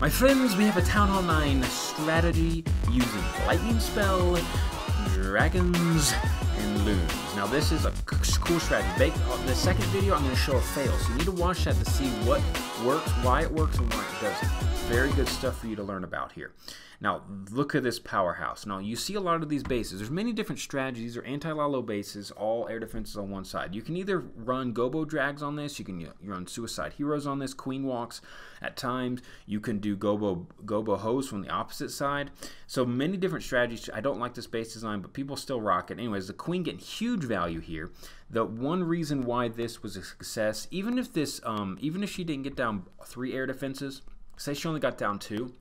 My friends, we have a Town Hall 9 strategy using lightning spell, dragons, and loons. Now this is a cool strategy. The second video I'm going to show a fail, so you need to watch that to see what works, why it works, and why it doesn't. Very good stuff for you to learn about here. Now look at this powerhouse. Now you see a lot of these bases. There's many different strategies. These are anti-lalo bases, all air defenses on one side. You can either run gobo drags on this, you can run suicide heroes on this, queen walks at times. You can do gobo hosts from the opposite side. So many different strategies. I don't like this base design, but people still rock it. Anyways, the queen getting huge value here. The one reason why this was a success, even if she didn't get down 3 air defenses, say she only got down 2,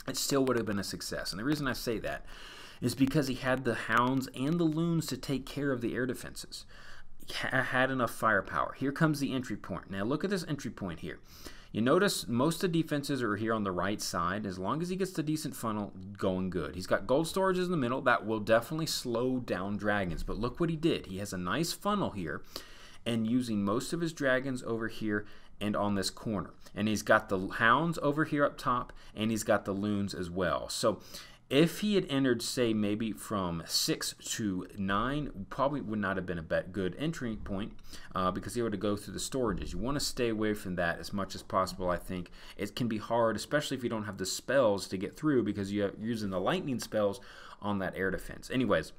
it still would have been a success. And the reason I say that is because he had the hounds and the loons to take care of the air defenses. He had enough firepower. Here comes the entry point. Now look at this entry point here. You notice most of the defenses are here on the right side. As long as he gets the decent funnel, going good. He's got gold storages in the middle. That will definitely slow down dragons. But look what he did. He has a nice funnel here, and using most of his dragons over here and on this corner. And he's got the hounds over here up top, and he's got the loons as well. So if he had entered, say, maybe from 6 to 9, probably would not have been a good entry point because he would have to go through the storages. You want to stay away from that as much as possible, I think. It can be hard, especially if you don't have the spells to get through because you're using the lightning spells on that air defense. Anyways,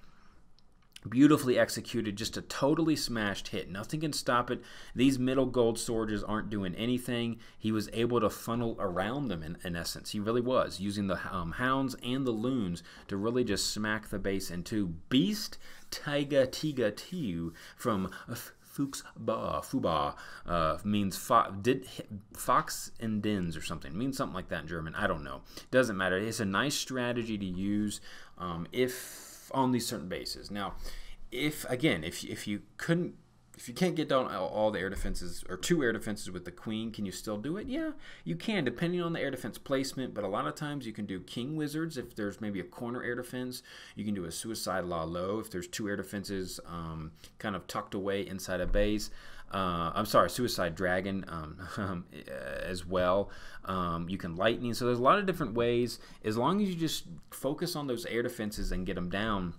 beautifully executed, just a totally smashed hit. Nothing can stop it. These middle gold storages aren't doing anything. He was able to funnel around them in essence. He really was, using the hounds and the loons to really just smack the base into Beast Taiga Tiga Tiu from Fuba means fox and dens or something. It means something like that in German. I don't know. Doesn't matter. It's a nice strategy to use if on these certain bases. Now, if you can't get down all the air defenses or 2 air defenses with the queen, can you still do it? Yeah, you can, depending on the air defense placement. But a lot of times you can do king wizards if there's maybe a corner air defense. You can do a suicide low if there's 2 air defenses kind of tucked away inside a base. I'm sorry, suicide dragon as well. You can lightning. So there's a lot of different ways. As long as you just focus on those air defenses and get them down,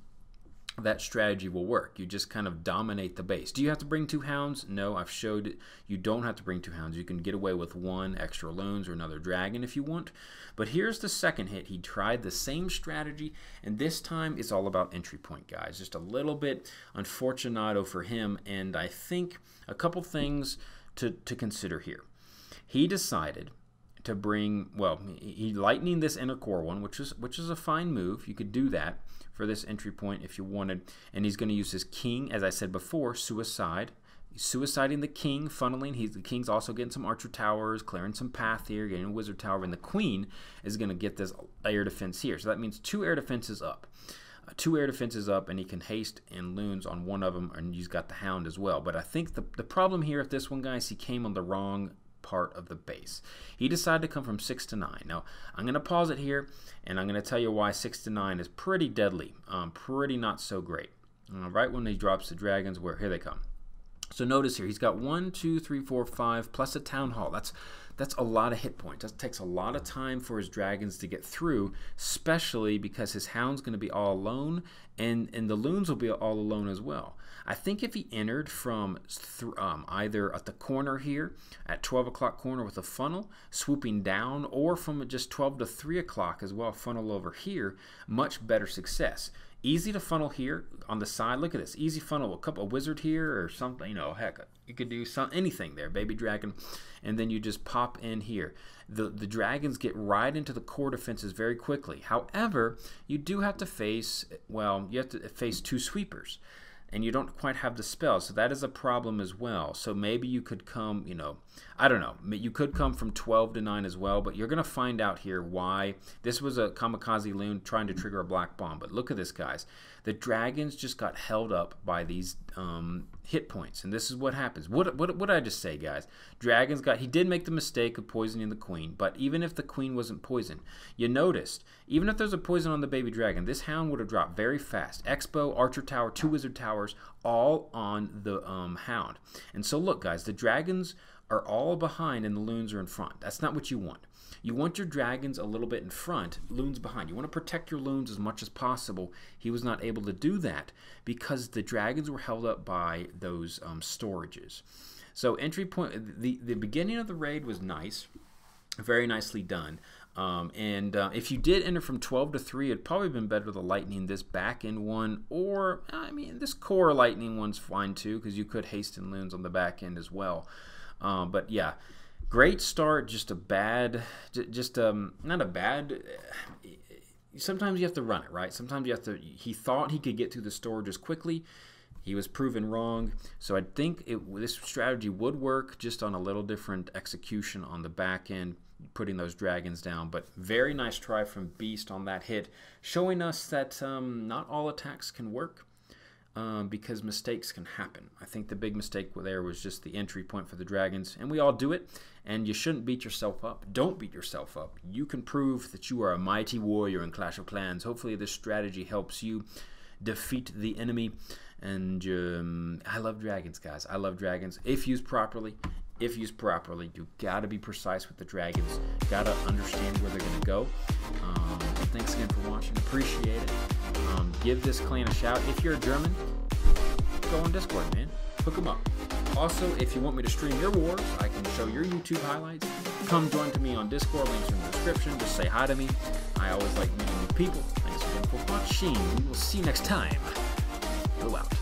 that strategy will work. You just kind of dominate the base. Do you have to bring 2 hounds? No, I've showed it. You don't have to bring 2 hounds. You can get away with 1 extra loons or another dragon if you want. But here's the second hit. He tried the same strategy, and this time it's all about entry point, guys. Just a little bit unfortunato for him, and I think a couple things to consider here. He decided to bring, well, he lightning this inner core one, which is a fine move. You could do that for this entry point if you wanted. And he's going to use his king, as I said before, suicide. He's suiciding the king, funneling. The king's also getting some archer towers, clearing some path here, getting a wizard tower, and the queen is going to get this air defense here. So that means 2 air defenses up. 2 air defenses up, and he can haste and loons on one of them, and he's got the hound as well. But I think the problem here with this one, guys, he came on the wrong part of the base. He decided to come from 6 to 9. Now, I'm going to pause it here, and I'm going to tell you why 6 to 9 is pretty deadly, pretty not so great. Right when he drops the dragons, here they come. So notice here, he's got 1, 2, 3, 4, 5, plus a town hall. That's a lot of hit points. That takes a lot of time for his dragons to get through, especially because his hound's going to be all alone, and the loons will be all alone as well. I think if he entered from either at the corner here, at 12 o'clock corner with a funnel, swooping down, or from just 12 to 3 o'clock as well, funnel over here, much better success. Easy to funnel here on the side. Look at this. Easy funnel. A wizard here or something. You know, heck, you could do anything there. Baby dragon. And then you just pop in here. The dragons get right into the core defenses very quickly. However, you do have to face, well, you have to face 2 sweepers. And you don't quite have the spell, so that is a problem as well. So maybe you could come, you know, I don't know. You could come from 12 to 9 as well, but you're going to find out here why. This was a kamikaze loon trying to trigger a black bomb, but look at this, guys. The dragons just got held up by these hit points, and this is what happens. What did I just say, guys? Dragons he did make the mistake of poisoning the queen, but even if the queen wasn't poisoned, you noticed, even if there's a poison on the baby dragon, this hound would have dropped very fast. Expo, archer tower, 2 wizard towers, all on the hound. And so look, guys, the dragons are all behind and the loons are in front. That's not what you want. You want your dragons a little bit in front, loons behind. You want to protect your loons as much as possible. He was not able to do that because the dragons were held up by those storages. So entry point, the beginning of the raid was nice, very nicely done. If you did enter from 12 to 3, it'd probably been better to lightning this back end one, or I mean this core lightning one's fine too, because you could hasten loons on the back end as well. But yeah, great start. Just a bad, not a bad. Sometimes you have to run it, right? Sometimes you have to. He thought he could get through the storages quickly. He was proven wrong. So I think this strategy would work, just on a little different execution on the back end, putting those dragons down. But very nice try from Beast on that hit, showing us that not all attacks can work, because mistakes can happen. I think the big mistake there was just the entry point for the dragons, and we all do it, and you shouldn't beat yourself up. Don't beat yourself up. You can prove that you are a mighty warrior in Clash of Clans. Hopefully this strategy helps you defeat the enemy. And I love dragons, guys. I love dragons. If used properly, you gotta be precise with the dragons. Gotta understand where they're gonna go. Thanks again for watching. Appreciate it. Give this clan a shout. If you're a German, go on Discord, man. Hook them up. Also, if you want me to stream your wars, I can show your YouTube highlights. Come join me on Discord. Links in the description. Just say hi to me. I always like meeting new people. Thanks again for watching. We will see you next time. Go out.